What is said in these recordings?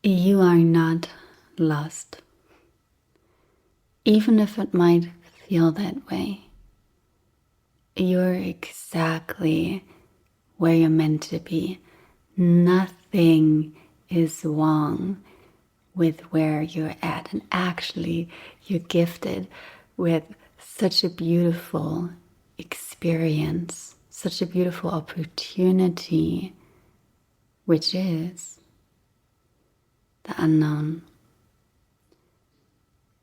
You are not lost, even if it might feel that way. You're exactly where you're meant to be. Nothing is wrong with where you're at. And actually, you're gifted with such a beautiful experience, such a beautiful opportunity, which is the unknown.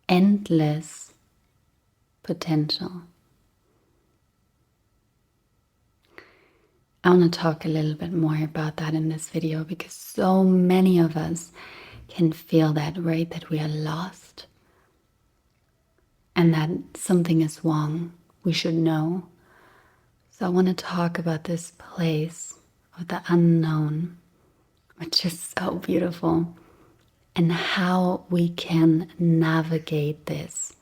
Endless potential. I want to talk a little bit more about that in this video because so many of us can feel that, right? That we are lost and that something is wrong. We should know. So I want to talk about this place of the unknown, which is so beautiful, and how we can navigate this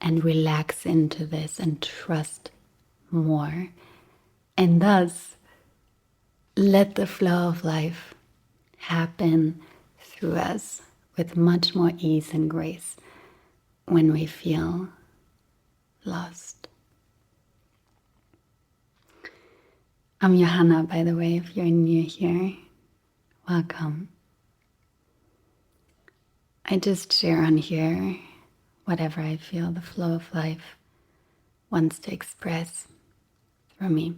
and relax into this and trust more. And thus, let the flow of life happen through us with much more ease and grace when we feel lost. I'm Johanna, by the way, if you're new here, welcome. I just share on here whatever I feel the flow of life wants to express through me.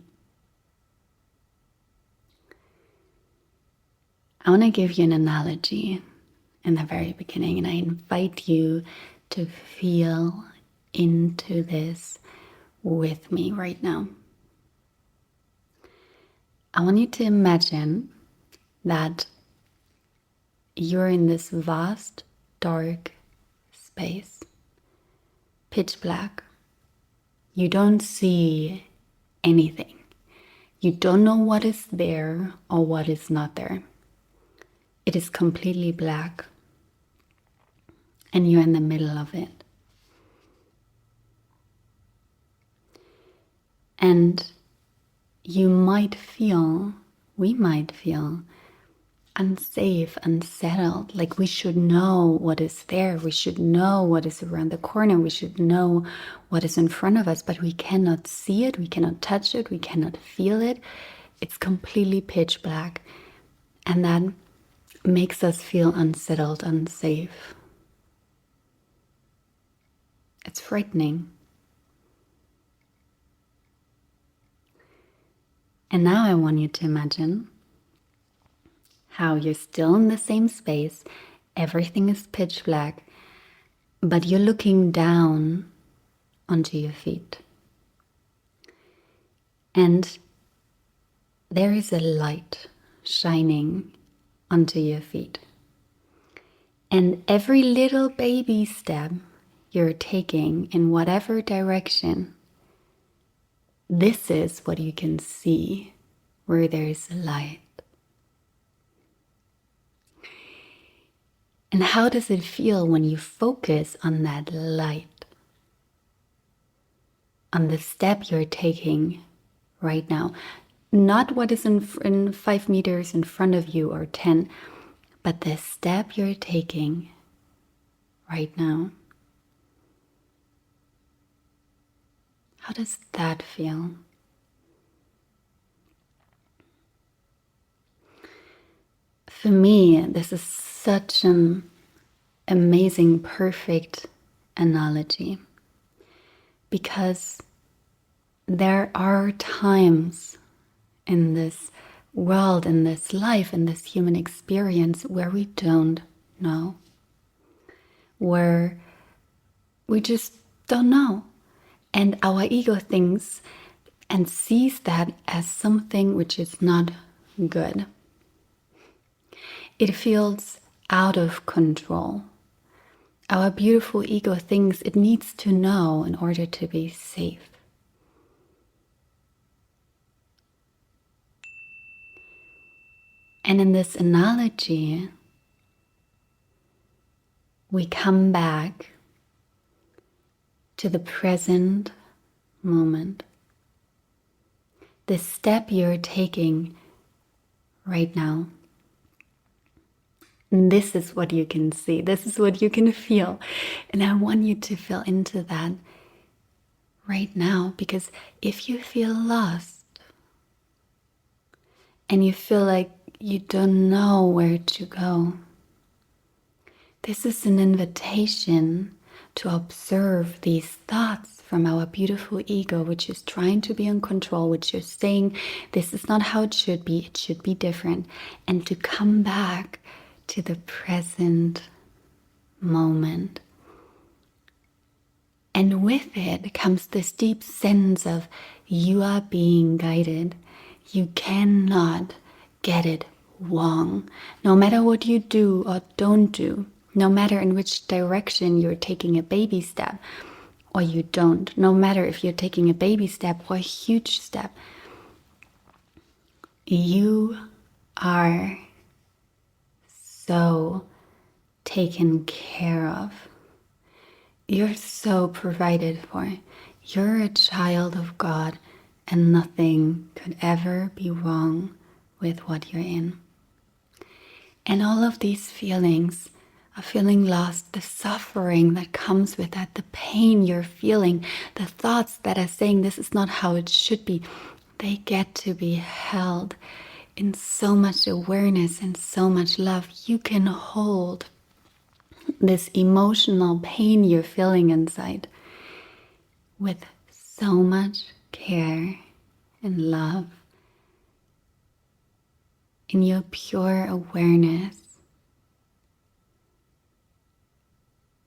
I want to give you an analogy in the very beginning, and I invite you to feel into this with me right now. I want you to imagine that you're in this vast, dark space, pitch black. You don't see anything. You don't know what is there or what is not there. It is completely black, and you're in the middle of it. And we might feel unsafe, unsettled, like we should know what is there. We should know what is around the corner. We should know what is in front of us, but we cannot see it. We cannot touch it. We cannot feel it. It's completely pitch black. And that makes us feel unsettled, unsafe. It's frightening. And now I want you to imagine how you're still in the same space, everything is pitch black, but you're looking down onto your feet. And there is a light shining onto your feet. And every little baby step you're taking in whatever direction, this is what you can see where there's light. And how does it feel when you focus on that light? On the step you're taking right now. Not what is in 5 meters in front of you or 10, but the step you're taking right now. How does that feel? For me, this is such an amazing, perfect analogy because there are times in this world, in this life, in this human experience where we don't know, where we just don't know. And our ego thinks and sees that as something which is not good. It feels out of control. Our beautiful ego thinks it needs to know in order to be safe. And in this analogy, we come back to the present moment. The step you're taking right now. This is what you can see. This is what you can feel. And I want you to feel into that right now, because if you feel lost and you feel like you don't know where to go, this is an invitation to observe these thoughts from our beautiful ego, which is trying to be in control, which is saying this is not how it should be different, and to come back to the present moment. And with it comes this deep sense of you are being guided. You cannot get it wrong. No matter what you do or don't do, no matter in which direction you're taking a baby step or you don't, no matter if you're taking a baby step or a huge step, you are so taken care of. You're so provided for. You're a child of God, and nothing could ever be wrong with what you're in. And all of these feelings of feeling lost, the suffering that comes with that, the pain you're feeling, the thoughts that are saying this is not how it should be, they get to be held in so much awareness and so much love. You can hold this emotional pain you're feeling inside with so much care and love in your pure awareness.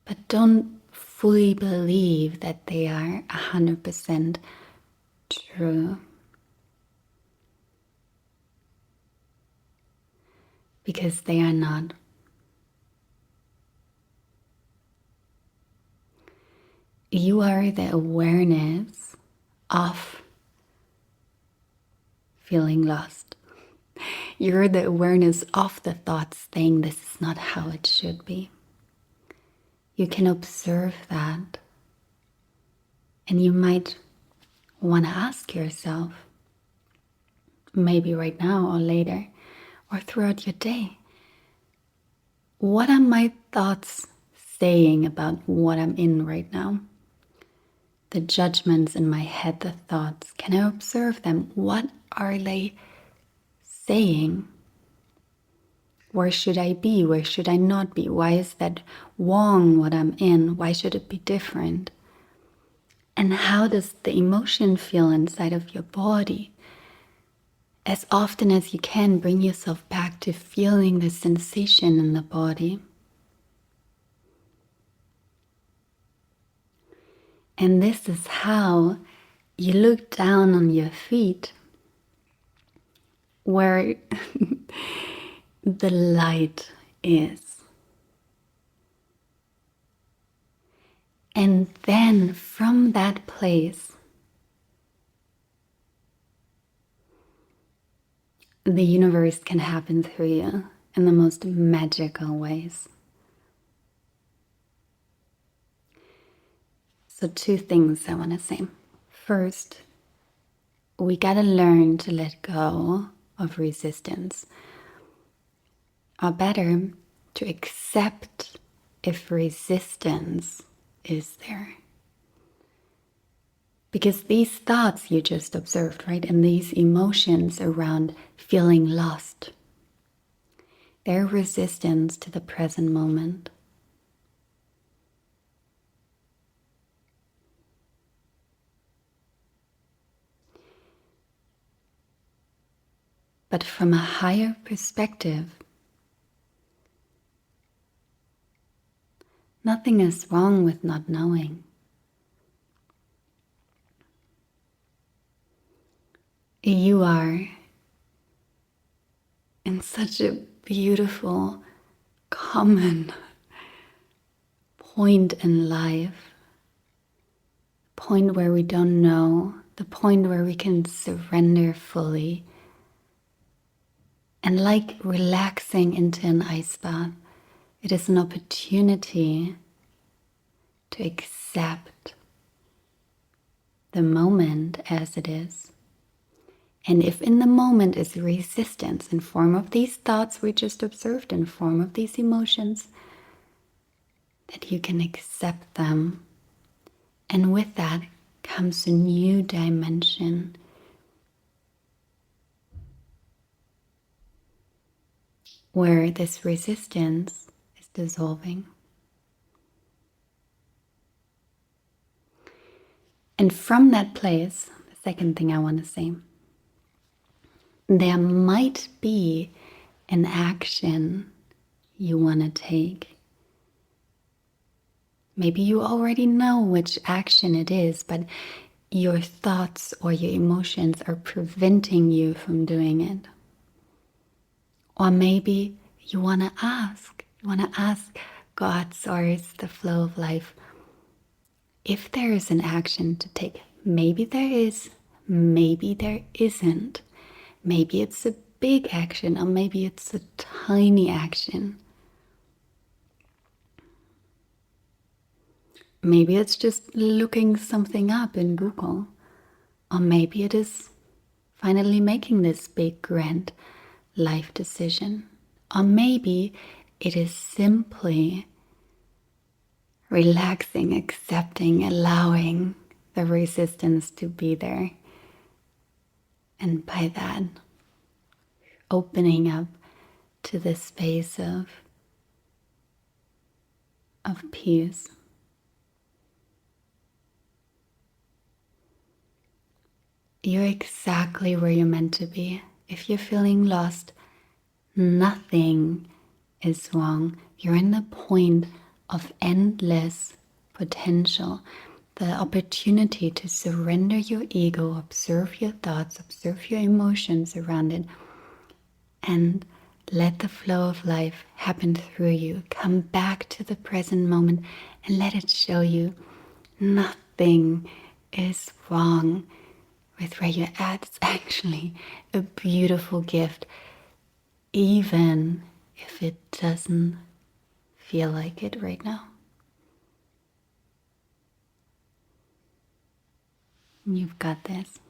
But don't fully believe that they are 100% true. Because they are not. You are the awareness of feeling lost. You're the awareness of the thoughts saying this is not how it should be. You can observe that. And you might want to ask yourself, maybe right now or later, or throughout your day, what are my thoughts saying about what I'm in right now? The judgments in my head, the thoughts, can I observe them? What are they saying? Where should I be? Where should I not be? Why is that wrong what I'm in? Why should it be different? And how does the emotion feel inside of your body? As often as you can, bring yourself back to feeling the sensation in the body. And this is how you look down on your feet, where the light is. And then from that place, the universe can happen through you in the most magical ways. So 2 things I want to say. First, we gotta learn to let go of resistance. Or better, to accept if resistance is there. Because these thoughts you just observed, right, and these emotions around feeling lost, they're resistance to the present moment. But from a higher perspective, nothing is wrong with not knowing. You are in such a beautiful, common point in life, point where we don't know, the point where we can surrender fully. And like relaxing into an ice bath, it is an opportunity to accept the moment as it is And if in the moment is resistance in form of these thoughts we just observed, in form of these emotions, that you can accept them. And with that comes a new dimension where this resistance is dissolving. And from that place, the second thing I want to say, there might be an action you want to take. Maybe you already know which action it is, but your thoughts or your emotions are preventing you from doing it. Or maybe you want to ask God, source, the flow of life, if there is an action to take. Maybe there is, maybe there isn't. Maybe it's a big action, or maybe it's a tiny action. Maybe it's just looking something up in Google. Or maybe it is finally making this big, grand life decision. Or maybe it is simply relaxing, accepting, allowing the resistance to be there. And by that, opening up to the space of peace. You're exactly where you're meant to be. If you're feeling lost, nothing is wrong. You're in the point of endless potential, the opportunity to surrender your ego, observe your thoughts, observe your emotions around it, and let the flow of life happen through you. Come back to the present moment and let it show you nothing is wrong with where you're at. It's actually a beautiful gift, even if it doesn't feel like it right now. You've got this.